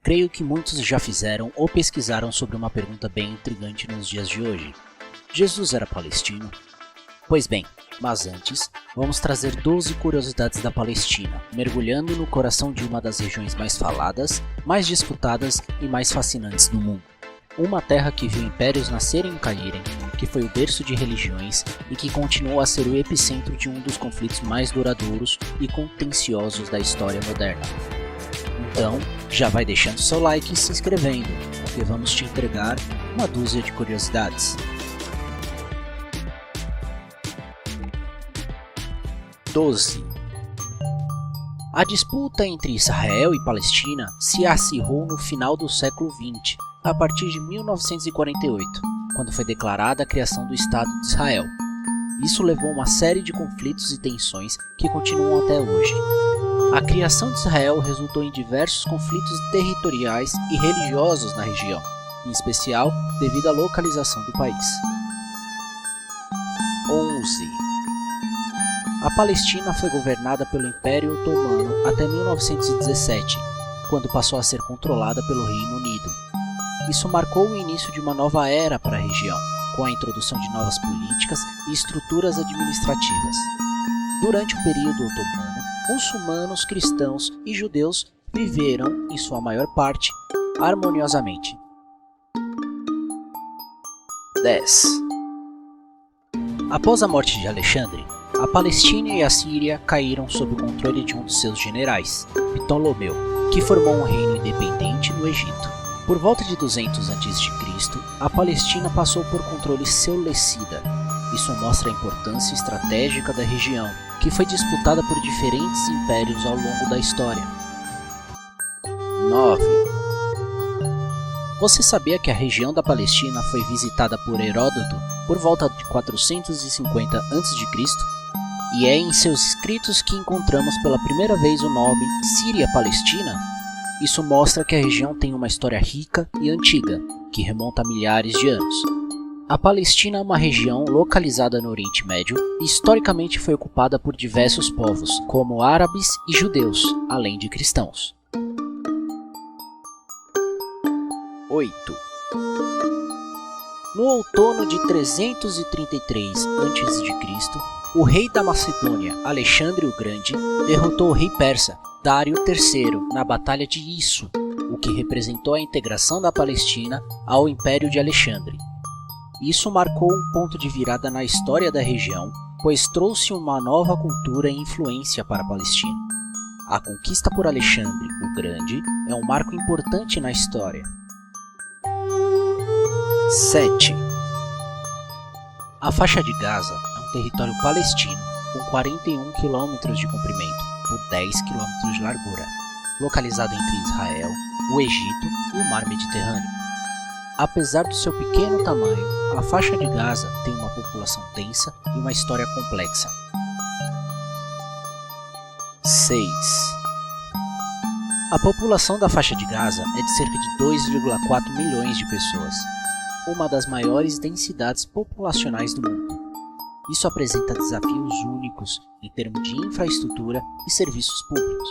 Creio que muitos já fizeram ou pesquisaram sobre uma pergunta bem intrigante nos dias de hoje. Jesus era palestino? Pois bem, mas antes, vamos trazer 12 curiosidades da Palestina, mergulhando no coração de uma das regiões mais faladas, mais disputadas e mais fascinantes do mundo. Uma terra que viu impérios nascerem e caírem, que foi o berço de religiões e que continuou a ser o epicentro de um dos conflitos mais duradouros e contenciosos da história moderna. Então, já vai deixando seu like e se inscrevendo, porque vamos te entregar uma dúzia de curiosidades. 12. A disputa entre Israel e Palestina se acirrou no final do século XX, a partir de 1948, quando foi declarada a criação do Estado de Israel. Isso levou a uma série de conflitos e tensões que continuam até hoje. A criação de Israel resultou em diversos conflitos territoriais e religiosos na região, em especial devido à localização do país. 11. A Palestina foi governada pelo Império Otomano até 1917, quando passou a ser controlada pelo Reino Unido. Isso marcou o início de uma nova era para a região, com a introdução de novas políticas e estruturas administrativas. Durante o período otomano, muçulmanos, cristãos e judeus viveram, em sua maior parte, harmoniosamente. 10. Após a morte de Alexandre, a Palestina e a Síria caíram sob o controle de um de seus generais, Ptolomeu, que formou um reino independente no Egito. Por volta de 200 a.C., a Palestina passou por controle seleucida. Isso mostra a importância estratégica da região, que foi disputada por diferentes impérios ao longo da história. 9. Você sabia que a região da Palestina foi visitada por Heródoto por volta de 450 a.C.? E é em seus escritos que encontramos pela primeira vez o nome Síria-Palestina? Isso mostra que a região tem uma história rica e antiga, que remonta a milhares de anos. A Palestina é uma região localizada no Oriente Médio e historicamente foi ocupada por diversos povos, como árabes e judeus, além de cristãos. 8. No outono de 333 a.C., o rei da Macedônia, Alexandre o Grande, derrotou o rei persa, Dário III, na Batalha de Issu, o que representou a integração da Palestina ao Império de Alexandre. Isso marcou um ponto de virada na história da região, pois trouxe uma nova cultura e influência para a Palestina. A conquista por Alexandre o Grande é um marco importante na história. 7. A faixa de Gaza é um território palestino com 41 km de comprimento por 10 km de largura, localizado entre Israel, o Egito e o Mar Mediterrâneo. Apesar do seu pequeno tamanho, a faixa de Gaza tem uma população densa e uma história complexa. 6. A população da faixa de Gaza é de cerca de 2,4 milhões de pessoas, uma das maiores densidades populacionais do mundo. Isso apresenta desafios únicos em termos de infraestrutura e serviços públicos.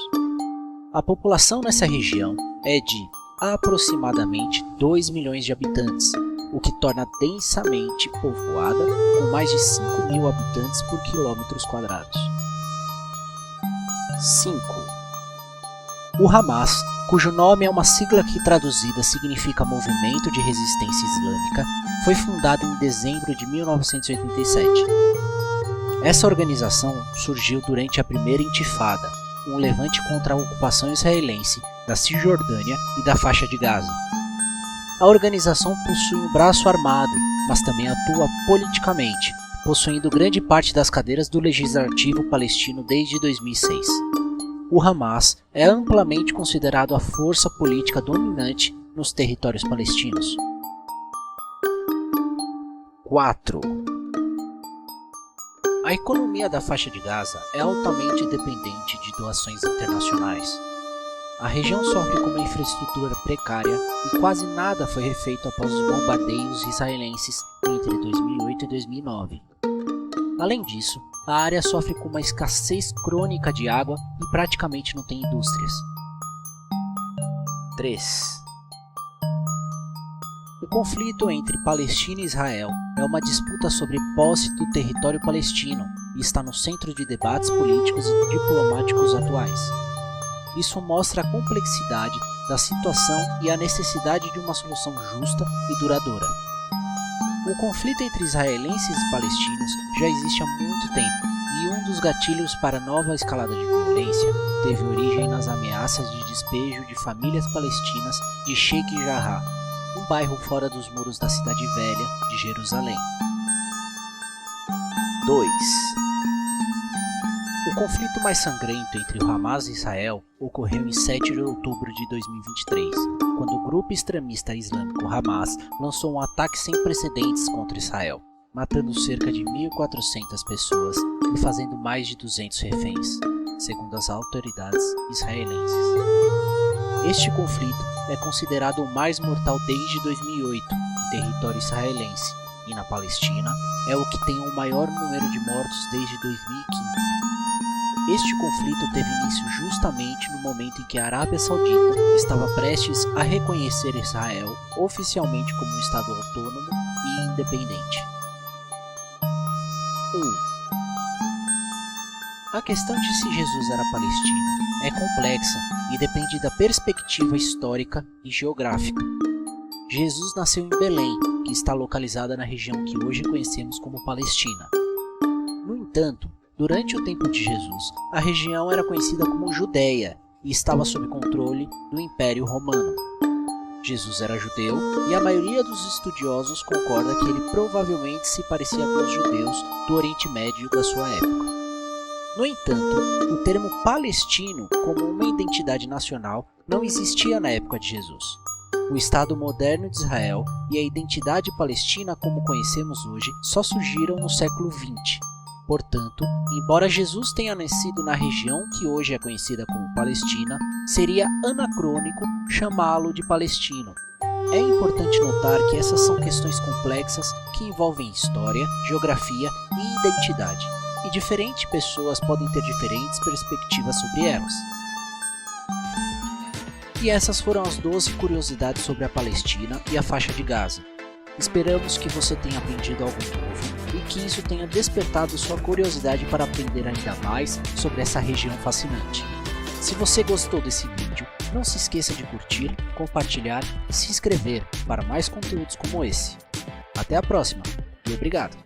A população nessa região é de aproximadamente 2 milhões de habitantes, o que torna densamente povoada com mais de 5 mil habitantes por quilômetros quadrados. 5. O Hamas, cujo nome é uma sigla que traduzida significa Movimento de Resistência Islâmica, foi fundado em dezembro de 1987. Essa organização surgiu durante a primeira Intifada, um levante contra a ocupação israelense da Cisjordânia e da faixa de Gaza. A organização possui um braço armado, mas também atua politicamente, possuindo grande parte das cadeiras do legislativo palestino desde 2006. O Hamas é amplamente considerado a força política dominante nos territórios palestinos. 4. A economia da faixa de Gaza é altamente dependente de doações internacionais. A região sofre com uma infraestrutura precária e quase nada foi refeito após os bombardeios israelenses entre 2008 e 2009. Além disso, a área sofre com uma escassez crônica de água e praticamente não tem indústrias. 3. O conflito entre Palestina e Israel é uma disputa sobre posse do território palestino e está no centro de debates políticos e diplomáticos atuais. Isso mostra a complexidade da situação e a necessidade de uma solução justa e duradoura. O conflito entre israelenses e palestinos já existe há muito tempo, e um dos gatilhos para a nova escalada de violência teve origem nas ameaças de despejo de famílias palestinas de Sheikh Jarrah, um bairro fora dos muros da Cidade Velha de Jerusalém. 2. O conflito mais sangrento entre o Hamas e Israel ocorreu em 7 de outubro de 2023, quando o grupo extremista islâmico Hamas lançou um ataque sem precedentes contra Israel, matando cerca de 1.400 pessoas e fazendo mais de 200 reféns, segundo as autoridades israelenses. Este conflito é considerado o mais mortal desde 2008 em território israelense, e na Palestina é o que tem o maior número de mortos desde 2015. Este conflito teve início justamente no momento em que a Arábia Saudita estava prestes a reconhecer Israel oficialmente como um Estado autônomo e independente. 1. A questão de se Jesus era palestino é complexa e depende da perspectiva histórica e geográfica. Jesus nasceu em Belém, que está localizada na região que hoje conhecemos como Palestina. No entanto, durante o tempo de Jesus, a região era conhecida como Judéia e estava sob controle do Império Romano. Jesus era judeu e a maioria dos estudiosos concorda que ele provavelmente se parecia com os judeus do Oriente Médio da sua época. No entanto, o termo palestino como uma identidade nacional não existia na época de Jesus. O Estado moderno de Israel e a identidade palestina como conhecemos hoje só surgiram no século XX. Portanto, embora Jesus tenha nascido na região que hoje é conhecida como Palestina, seria anacrônico chamá-lo de palestino. É importante notar que essas são questões complexas que envolvem história, geografia e identidade, e diferentes pessoas podem ter diferentes perspectivas sobre elas. E essas foram as 12 curiosidades sobre a Palestina e a faixa de Gaza. Esperamos que você tenha aprendido algo novo e que isso tenha despertado sua curiosidade para aprender ainda mais sobre essa região fascinante. Se você gostou desse vídeo, não se esqueça de curtir, compartilhar e se inscrever para mais conteúdos como esse. Até a próxima e obrigado!